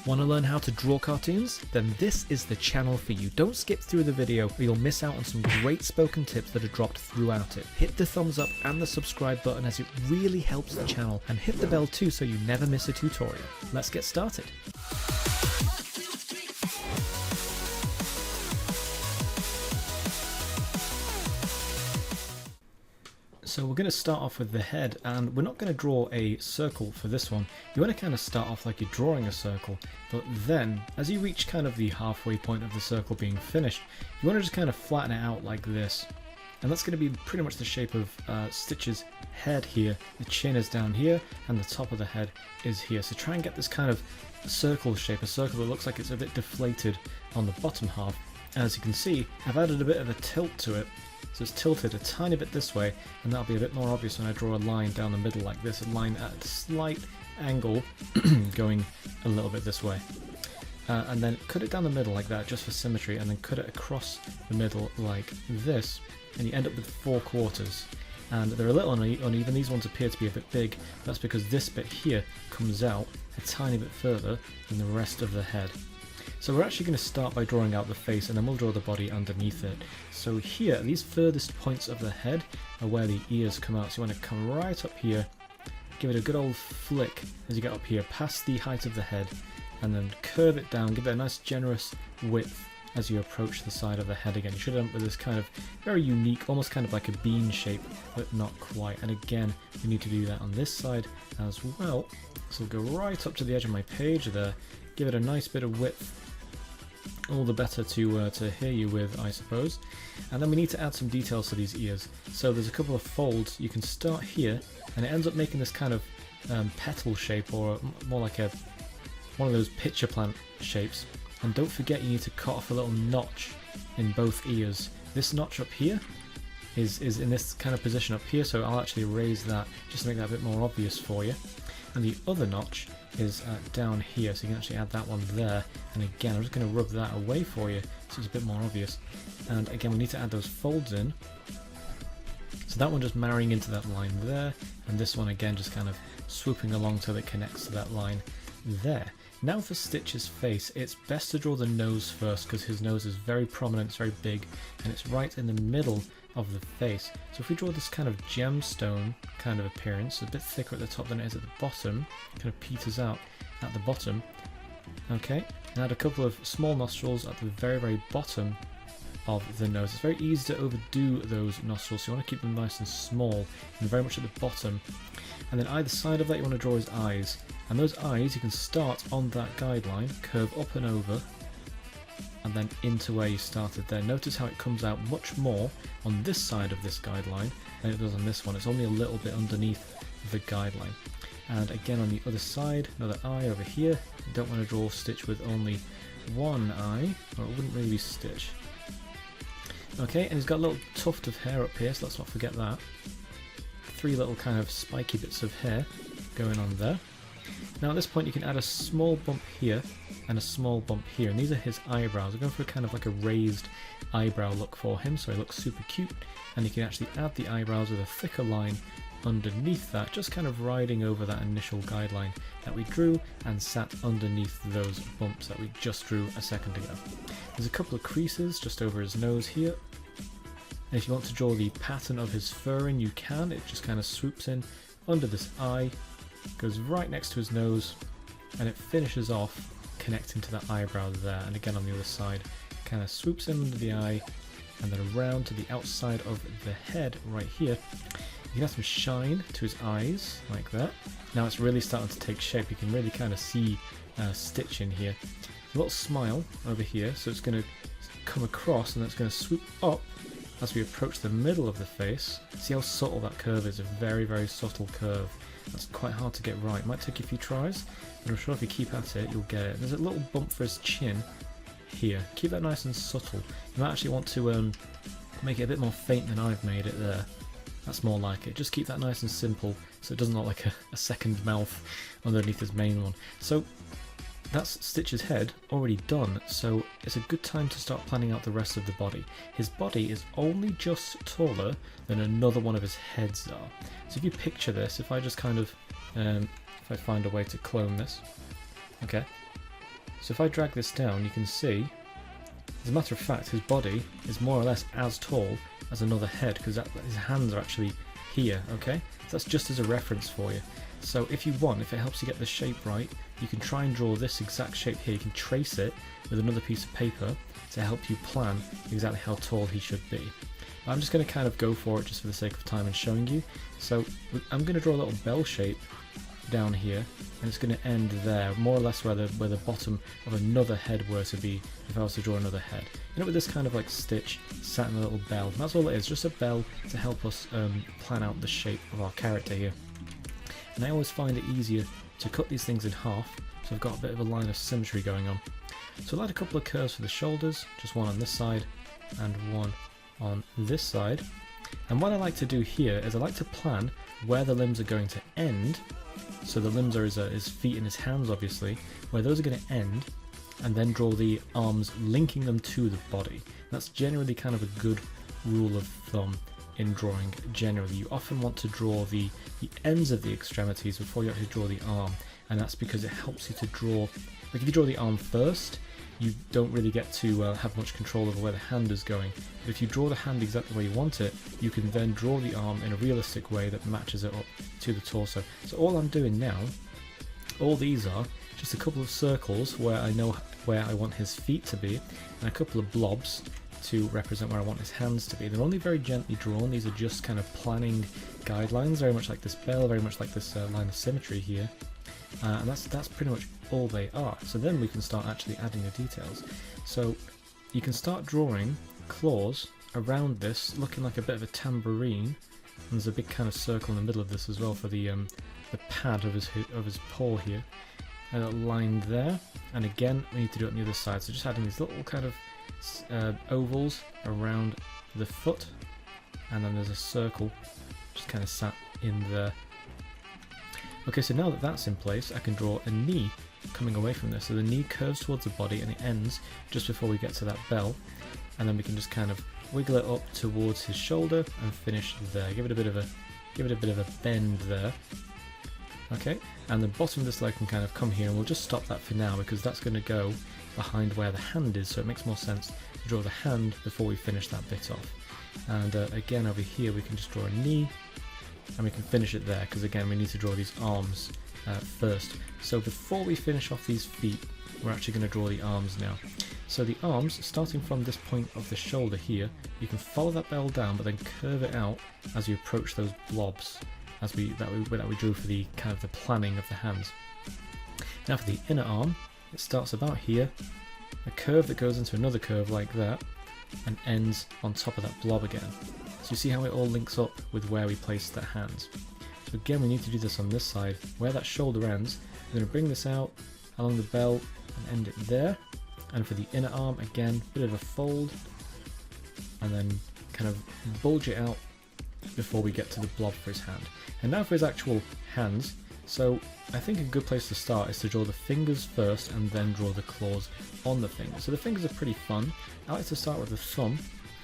Want to learn how to draw cartoons? Then this is the channel for you. Don't skip through the video or you'll miss out on some great spoken tips that are dropped throughout it. Hit the thumbs up and the subscribe button as it really helps the channel, and hit the bell too so you never miss a tutorial. Let's get started. So we're going to start off with the head, and we're not going to draw a circle for this one. You want to kind of start off like you're drawing a circle, but then as you reach kind of the halfway point of the circle being finished, you want to just kind of flatten it out like this. And that's going to be pretty much the shape of Stitch's head here. The chin is down here and the top of the head is here. So try and get this kind of circle shape, a circle that looks like it's a bit deflated on the bottom half. And as you can see, I've added a bit of a tilt to it. So it's tilted a tiny bit this way, and that'll be a bit more obvious when I draw a line down the middle like this, a line at a slight angle going a little bit this way. And then cut it down the middle like that just for symmetry, and then cut it across the middle like this, and you end up with 4 quarters. And they're a little uneven, these ones appear to be a bit big. That's because this bit here comes out a tiny bit further than the rest of the head. So we're actually going to start by drawing out the face, and then we'll draw the body underneath it. So here, these furthest points of the head are where the ears come out. So you want to come right up here, give it a good old flick as you get up here past the height of the head, and then curve it down, give it a nice generous width as you approach the side of the head again. You should end up with this kind of very unique, almost kind of like a bean shape, but not quite. And again, we need to do that on this side as well. So we'll go right up to the edge of my page there, give it a nice bit of width, all the better to hear you with, I suppose. And then we need to add some details to these ears. So there's a couple of folds. You can start here, and it ends up making this kind of petal shape, or more like one of those pitcher plant shapes. And don't forget, you need to cut off a little notch in both ears. This notch up here is in this kind of position up here, so I'll actually raise that just to make that a bit more obvious for you. And the other notch is down here, so you can actually add that one there. And again, I'm just going to rub that away for you so it's a bit more obvious. And again, we need to add those folds in. So that one just marrying into that line there, and this one again just kind of swooping along till it connects to that line there. Now for Stitch's face, it's best to draw the nose first because his nose is very prominent, it's very big, and it's right in the middle of the face. So if we draw this kind of gemstone kind of appearance, a bit thicker at the top than it is at the bottom, kind of peters out at the bottom. Okay, and add a couple of small nostrils at the very, very bottom of the nose. It's very easy to overdo those nostrils, so you want to keep them nice and small and very much at the bottom. And then either side of that you want to draw his eyes. And those eyes, you can start on that guideline, curve up and over, and then into where you started there. Notice how it comes out much more on this side of this guideline than it does on this one. It's only a little bit underneath the guideline. And again on the other side, another eye over here. You don't want to draw Stitch with only one eye, or it wouldn't really be Stitch. Okay, and he's got a little tuft of hair up here, so let's not forget that. 3 little kind of spiky bits of hair going on there. Now at this point you can add a small bump here and a small bump here, and these are his eyebrows. We're going for kind of like a raised eyebrow look for him, so he looks super cute, and you can actually add the eyebrows with a thicker line underneath that, just kind of riding over that initial guideline that we drew and sat underneath those bumps that we just drew a second ago. There's a couple of creases just over his nose here. And if you want to draw the pattern of his fur in, you can. It just kind of swoops in under this eye, goes right next to his nose, and it finishes off connecting to that eyebrow there. And again on the other side, kind of swoops in under the eye and then around to the outside of the head right here. You can add some shine to his eyes like that. Now it's really starting to take shape. You can really kind of see Stitch in here. A little smile over here, so it's going to come across and then it's going to swoop up as we approach the middle of the face. See how subtle that curve is, a very, very subtle curve. That's quite hard to get right. It might take a few tries, but I'm sure if you keep at it, you'll get it. There's a little bump for his chin here. Keep that nice and subtle. You might actually want to make it a bit more faint than I've made it there. That's more like it. Just keep that nice and simple so it doesn't look like a second mouth underneath his main one. So that's Stitch's head already done, so it's a good time to start planning out the rest of the body. His body is only just taller than another one of his heads are. So if you picture this, if I just kind of, if I find a way to clone this, okay, So if I drag this down, you can see, as a matter of fact, his body is more or less as tall as another head, because his hands are actually here, okay? So that's just as a reference for you. So if you want, if it helps you get the shape right, you can try and draw this exact shape here. You can trace it with another piece of paper to help you plan exactly how tall he should be. I'm just going to kind of go for it just for the sake of time and showing you. So I'm going to draw a little bell shape down here, and it's going to end there, more or less where the bottom of another head were to be if I was to draw another head. You know, with this kind of like stitch sat in a little bell. That's all it is, just a bell to help us plan out the shape of our character here. And I always find it easier to cut these things in half, so I've got a bit of a line of symmetry going on. So I'll add a couple of curves for the shoulders, just one on this side and one on this side. And what I like to do here is I like to plan where the limbs are going to end. So the limbs are his feet and his hands, obviously, where those are going to end, and then draw the arms linking them to the body. That's generally kind of a good rule of thumb in drawing. Generally, you often want to draw the ends of the extremities before you actually draw the arm, and that's because it helps you to draw. Like if you draw the arm first, you don't really get to have much control over where the hand is going. But if you draw the hand exactly where you want it, you can then draw the arm in a realistic way that matches it up to the torso. So all I'm doing now, all these are just a couple of circles where I know where I want his feet to be, and a couple of blobs to represent where I want his hands to be. They're only very gently drawn. These are just kind of planning guidelines, very much like this bell, very much like this line of symmetry here. And that's pretty much all they are. So then we can start actually adding the details. So you can start drawing claws around this, looking like a bit of a tambourine. And there's a big kind of circle in the middle of this as well for the pad of his paw here. And a line there. And again, we need to do it on the other side. So just adding these little kind of ovals around the foot, and then there's a circle just kind of sat in there. Okay, so now that that's in place, I can draw a knee coming away from this. So the knee curves towards the body and it ends just before we get to that bell, and then we can just kind of wiggle it up towards his shoulder and finish there. Give it a bit of a bend there. Okay, and the bottom of this leg can kind of come here, and we'll just stop that for now because that's going to go behind where the hand is, so it makes more sense to draw the hand before we finish that bit off. And again, over here we can just draw a knee, and we can finish it there because again we need to draw these arms first. So before we finish off these feet, we're actually going to draw the arms now. So the arms, starting from this point of the shoulder here, you can follow that bell down but then curve it out as you approach those blobs that we drew for the kind of the planning of the hands. Now for the inner arm, it starts about here, a curve that goes into another curve like that, and ends on top of that blob again. So you see how it all links up with where we place the hands. So again, we need to do this on this side. Where that shoulder ends, we're going to bring this out along the bell and end it there. And for the inner arm, again, bit of a fold, and then kind of bulge it out before we get to the blob for his hand. And now for his actual hands. So I think a good place to start is to draw the fingers first and then draw the claws on the fingers. So the fingers are pretty fun. I like to start with the thumb.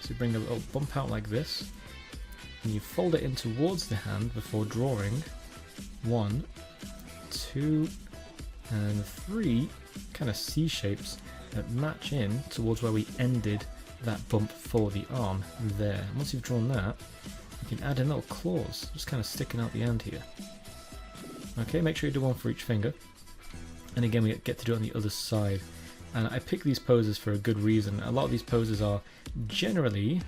So you bring a little bump out like this, and you fold it in towards the hand before drawing 1, 2, and 3 kind of C shapes that match in towards where we ended that bump for the arm there. And once you've drawn that, you can add in little claws, just kind of sticking out the end here. Okay, make sure you do one for each finger. And again, we get to do it on the other side. And I pick these poses for a good reason. A lot of these poses are generally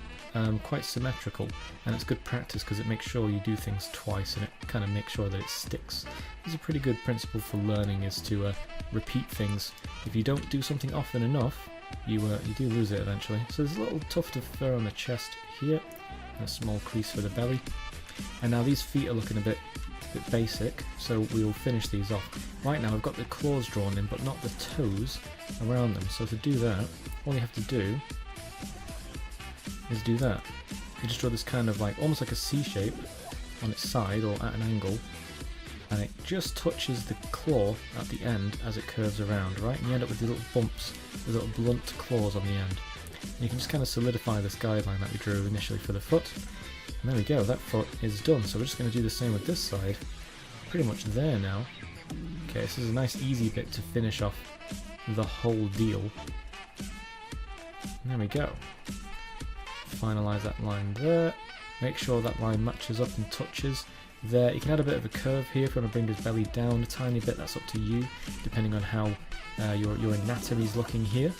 quite symmetrical, and it's good practice because it makes sure you do things twice and it kind of makes sure that it sticks. This is a pretty good principle for learning, is to repeat things. If you don't do something often enough, you do lose it eventually. So there's a little tuft of fur on the chest here, and a small crease for the belly. And now these feet are looking a bit basic, so we'll finish these off. Right now I've got the claws drawn in, but not the toes around them. So to do that, all you have to do is do that. You just draw this kind of like, almost like a C shape on its side or at an angle, and it just touches the claw at the end as it curves around, right? And you end up with the little bumps, the little blunt claws on the end. And you can just kind of solidify this guideline that we drew initially for the foot. And there we go, that foot is done. So we're just going to do the same with this side. Pretty much there now. Okay, this is a nice easy bit to finish off the whole deal. There we go. Finalize that line there. Make sure that line matches up and touches there. You can add a bit of a curve here if you want to bring his belly down a tiny bit. That's up to you, depending on how your anatomy is looking here.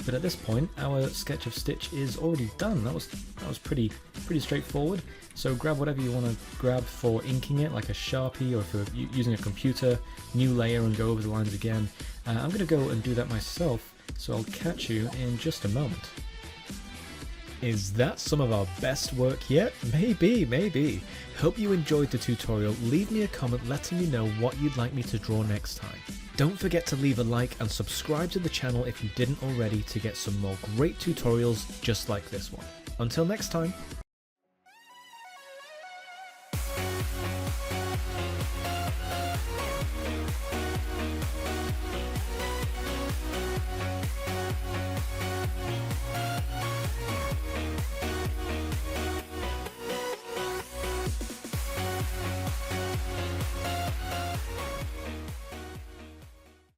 But at this point, our sketch of Stitch is already done. That was pretty straightforward. So grab whatever you want to grab for inking it, like a Sharpie, or if you're using a computer, new layer and go over the lines again. I'm going to go and do that myself, so I'll catch you in just a moment. Is that some of our best work yet? Maybe, maybe. Hope you enjoyed the tutorial. Leave me a comment letting me know what you'd like me to draw next time. Don't forget to leave a like and subscribe to the channel if you didn't already to get some more great tutorials just like this one. Until next time.